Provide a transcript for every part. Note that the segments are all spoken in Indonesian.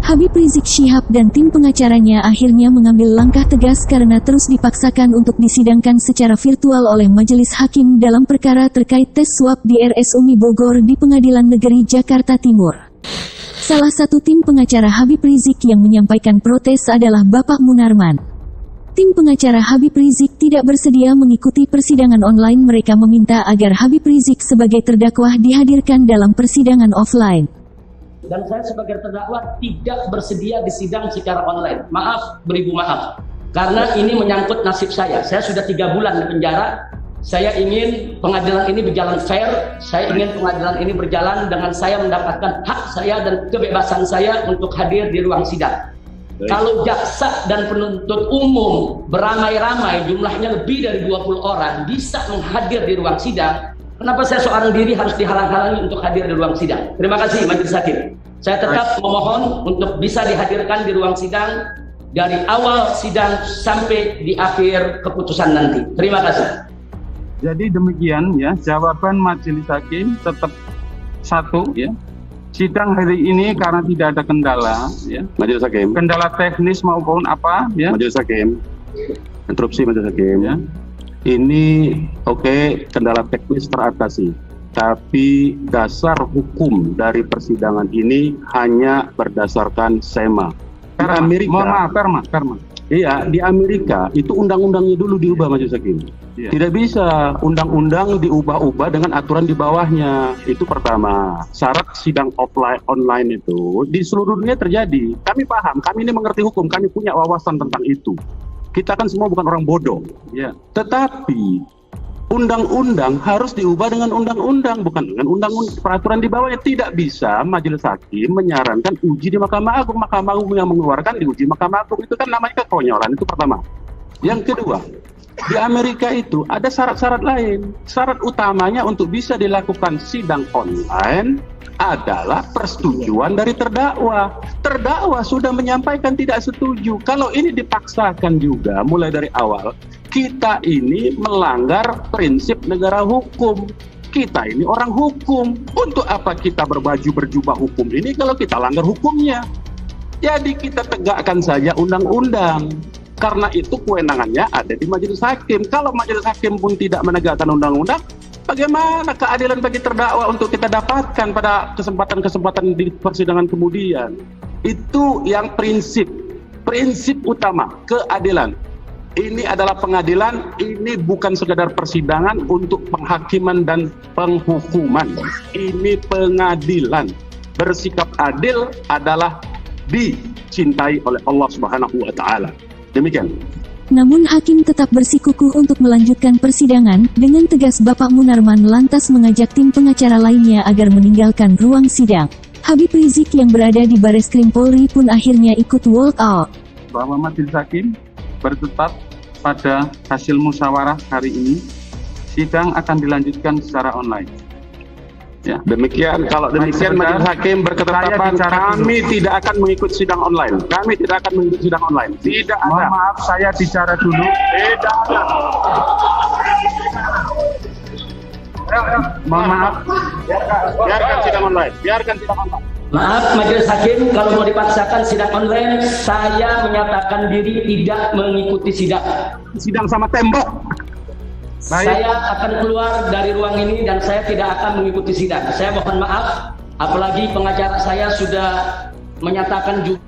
Habib Rizik Syihab dan tim pengacaranya akhirnya mengambil langkah tegas karena terus dipaksakan untuk disidangkan secara virtual oleh majelis hakim dalam perkara terkait tes swab di RS Umi Bogor di Pengadilan Negeri Jakarta Timur. Salah satu tim pengacara Habib Rizik yang menyampaikan protes adalah Bapak Munarman. Tim pengacara Habib Rizik tidak bersedia mengikuti persidangan online. Mereka meminta agar Habib Rizik sebagai terdakwa dihadirkan dalam persidangan offline. Dan saya sebagai terdakwa tidak bersedia disidang secara online. Maaf, beribu maaf. Karena ini menyangkut nasib saya. Saya sudah 3 bulan di penjara. Saya ingin pengadilan ini berjalan fair. Saya ingin pengadilan ini berjalan dengan saya mendapatkan hak saya dan kebebasan saya untuk hadir di ruang sidang. Kalau jaksa dan penuntut umum beramai-ramai, jumlahnya lebih dari 20 orang, bisa menghadir di ruang sidang, kenapa saya seorang diri harus dihalang-halangi untuk hadir di ruang sidang? Terima kasih Majelis Hakim. Saya tetap memohon untuk bisa dihadirkan di ruang sidang dari awal sidang sampai di akhir keputusan nanti. Terima kasih. Jadi demikian ya, jawaban Majelis Hakim tetap satu ya. Sidang hari ini karena tidak ada kendala ya. Majelis Hakim. Kendala teknis maupun apa ya. Majelis Hakim. Interupsi Majelis Hakim. Ya. Ini oke, kendala teknis teratasi. Tapi dasar hukum dari persidangan ini hanya berdasarkan SEMA. Di Amerika, mohon maaf, perma. Iya, di Amerika itu undang-undangnya dulu diubah Majelis Hakim. Iya. Tidak bisa undang-undang diubah-ubah dengan aturan di bawahnya. Itu pertama. Syarat sidang offline online itu di seluruh dunia terjadi. Kami paham, kami ini mengerti hukum, kami punya wawasan tentang itu. Kita kan semua bukan orang bodoh. Ya. Tetapi undang-undang harus diubah dengan undang-undang, bukan dengan undang-undang peraturan di bawahnya. Tidak bisa Majelis Hakim menyarankan uji di Mahkamah Agung. Mahkamah Agung yang mengeluarkan diuji Mahkamah Agung. Itu kan namanya kekonyolan. Itu pertama. Yang kedua, di Amerika itu ada syarat-syarat lain. Syarat utamanya untuk bisa dilakukan sidang online adalah persetujuan dari terdakwa. Terdakwa sudah menyampaikan tidak setuju. Kalau ini dipaksakan juga mulai dari awal, kita ini melanggar prinsip negara hukum. Kita ini orang hukum. Untuk apa kita berjubah hukum ini kalau kita langgar hukumnya? Jadi kita tegakkan saja undang-undang. Karena itu kewenangannya ada di Majelis Hakim. Kalau Majelis Hakim pun tidak menegakkan undang-undang, bagaimana keadilan bagi terdakwa untuk kita dapatkan pada kesempatan-kesempatan di persidangan kemudian? Itu yang prinsip utama, keadilan. Ini adalah pengadilan, ini bukan sekadar persidangan untuk penghakiman dan penghukuman. Ini pengadilan. Bersikap adil adalah dicintai oleh Allah Subhanahu wa Ta'ala. Demikian. Namun hakim tetap bersikukuh untuk melanjutkan persidangan. Dengan tegas Bapak Munarman lantas mengajak tim pengacara lainnya agar meninggalkan ruang sidang. Habib Rizik yang berada di Bareskrim Polri pun akhirnya ikut walk out. Bahwa Majelis Hakim bertetap pada hasil musyawarah hari ini, sidang akan dilanjutkan secara online. Ya. Demikian, kalau demikian Majelis Hakim berketetapan kami tidak akan mengikut sidang online. Kami tidak akan mengikut sidang online. Tidak ada. Mohon maaf, saya bicara dulu. Tidak ada. Mohon maaf. Biarkan sidang online. Biarkan sidang online. Maaf Majelis Hakim, kalau mau dipaksakan sidang online, saya menyatakan diri tidak mengikuti sidang. Sidang sama tembok. Baik. Saya akan keluar dari ruang ini dan saya tidak akan mengikuti sidang. Saya mohon maaf, apalagi pengacara saya sudah menyatakan juga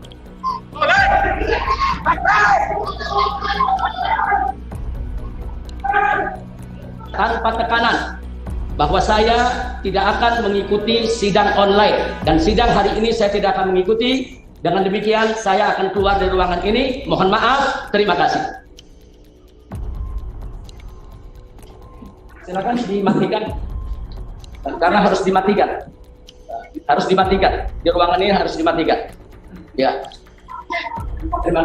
tanpa tekanan bahwa saya tidak akan mengikuti sidang online, dan sidang hari ini saya tidak akan mengikuti. Dengan demikian saya akan keluar dari ruangan ini. Mohon maaf, terima kasih. Silakan dimatikan, karena harus dimatikan, di ruangan ini harus dimatikan. Ya.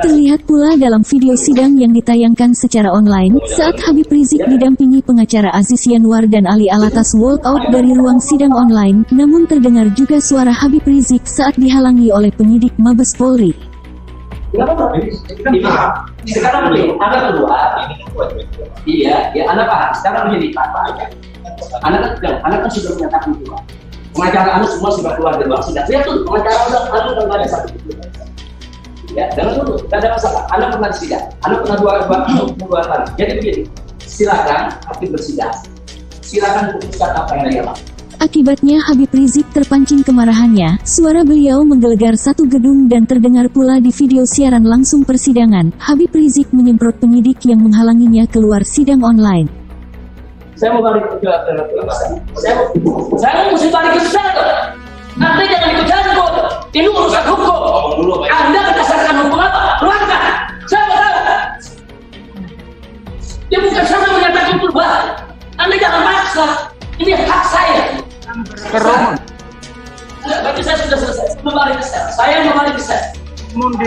Terlihat pula dalam video sidang yang ditayangkan secara online, saat Habib Rizik didampingi pengacara Aziz Yanwar dan Ali Alatas walk out dari ruang sidang online, namun terdengar juga suara Habib Rizik saat dihalangi oleh penyidik Mabes Polri. Sekarang begini, Anda keluar. Iya, ya Anda paham. Sekarang begini, Pak. Anda kan sudah menyatakan keluar. Pengacara Anda semua sudah keluar dari ruang sidang. Lihat tuh, pengacara Anda ada satu. Ya, jangan dulu, tidak ada masalah. Anda pernah sidang, Anda pernah dua kali. Jadi begini, silakan hakim bersidang, silakan putuskan apa yang dia mau. Akibatnya Habib Rizik terpancing kemarahannya, suara beliau menggelegar satu gedung dan terdengar pula di video siaran langsung persidangan. Habib Rizik menyemprot penyidik yang menghalanginya keluar sidang online. Saya mau balik ke saya mesti balik ke sana. Nanti jangan ikut campur. Ini urusan hukum. Anda berdasarkan hukum apa? Keluarkan. Saya mau tahu. Dia bukan sama menyatakan perubahan. Anda jangan maksa. Ini hak saya. Bagi saya sudah selesai. Kembali ke sel. Saya kembali ke sel.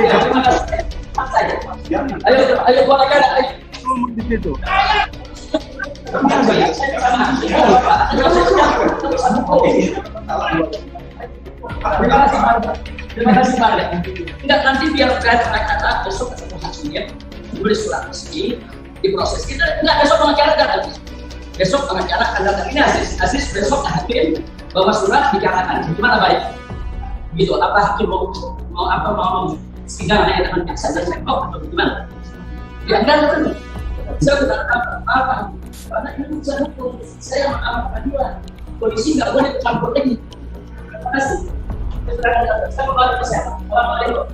Ya, terima kasih. Hak saya. Ayo keluar aja. Ayo. Di situ. Terima kasih Pak. Tidak, nanti biar kata besok ketemu hakimnya, tulis surat resmi, diproses. Kita enggak besok pengacara enggak habis. Besok pengacara akan datang ini Aziz besok hakim bawa surat bicarakan. Gimana baik? Gitu. Apa hakim mau sidangnya dengan jaksa dan rektor atau gimana? Ya enggak. Saya sudah apa? Karena ini urusan hukum. Saya mengamalkan pengadilan. Polisi nggak boleh campur lagi. Terima kasih. Saya kembali ke saya. Assalamualaikum.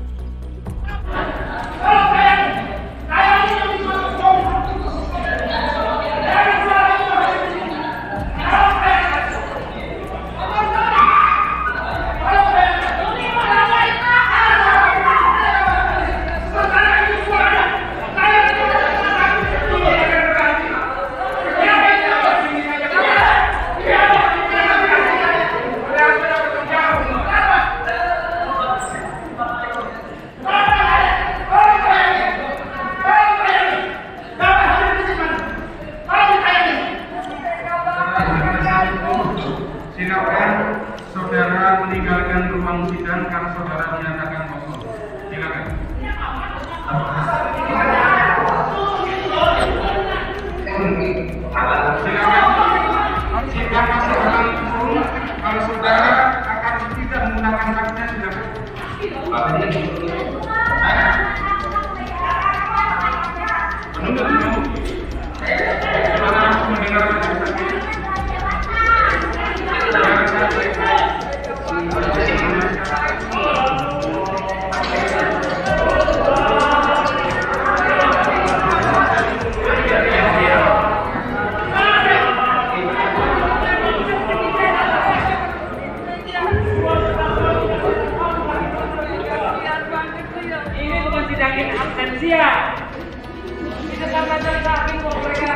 Silakan saudara meninggalkan ruang sidang karena saudara menyatakan kosong. Silakan. Sidang masih berlangsung. Kalau saudara akan tidak menggunakan haknya, silakan. Saudara harus mendengarkan haknya. Ini bukan sidangin absensia. Kita akan cari kok mereka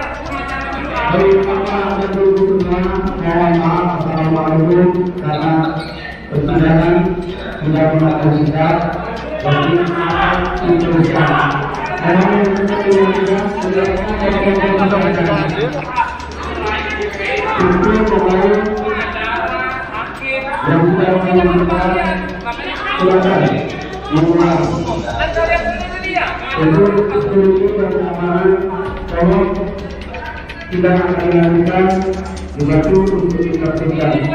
Assalamualaikum karena persidangan sudah melakukan sidang jadi akan diteruskan. Untuk pemain yang sudah melakukan silakan mengulang. Untuk security dan keamanan, tolong tidak akan dilanjutkan dibantu untuk dilakukan.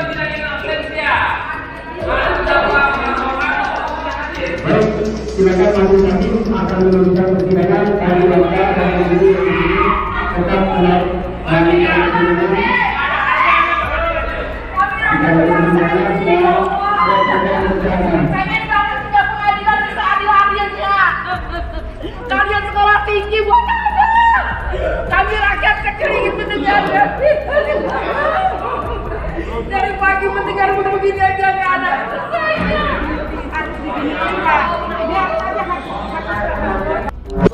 Baik, silakan majelis hakim akan melanjutkan persidangan kali langkah dan menunggu di sini tetap melanjutkan persidangan. Jika ada persidangan, silakan persidangan. Kalian sekolah tinggi buat apa? Kami rakyat kecil ingin mendengar. Dari pagi mendengar begini aja nggak ada.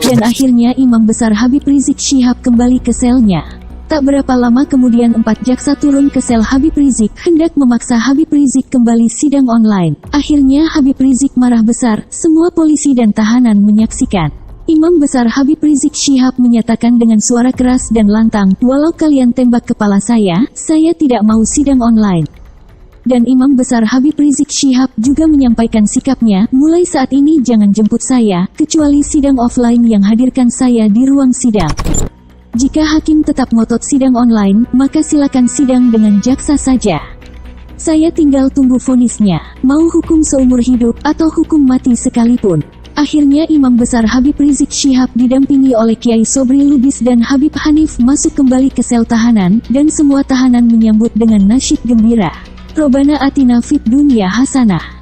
Dan akhirnya Imam Besar Habib Rizik Syihab kembali ke selnya. Tak berapa lama kemudian 4 jaksa turun ke sel Habib Rizik, hendak memaksa Habib Rizik kembali sidang online. Akhirnya Habib Rizik marah besar, semua polisi dan tahanan menyaksikan. Imam Besar Habib Rizik Syihab menyatakan dengan suara keras dan lantang, walau kalian tembak kepala saya tidak mau sidang online. Dan Imam Besar Habib Rizik Syihab juga menyampaikan sikapnya, mulai saat ini jangan jemput saya, kecuali sidang offline yang hadirkan saya di ruang sidang. Jika hakim tetap ngotot sidang online, maka silakan sidang dengan jaksa saja. Saya tinggal tunggu vonisnya, mau hukum seumur hidup atau hukum mati sekalipun. Akhirnya Imam Besar Habib Rizik Syihab didampingi oleh Kiai Sobri Lubis dan Habib Hanif masuk kembali ke sel tahanan, dan semua tahanan menyambut dengan nasyid gembira. Robbana atina fid dunya hasanah.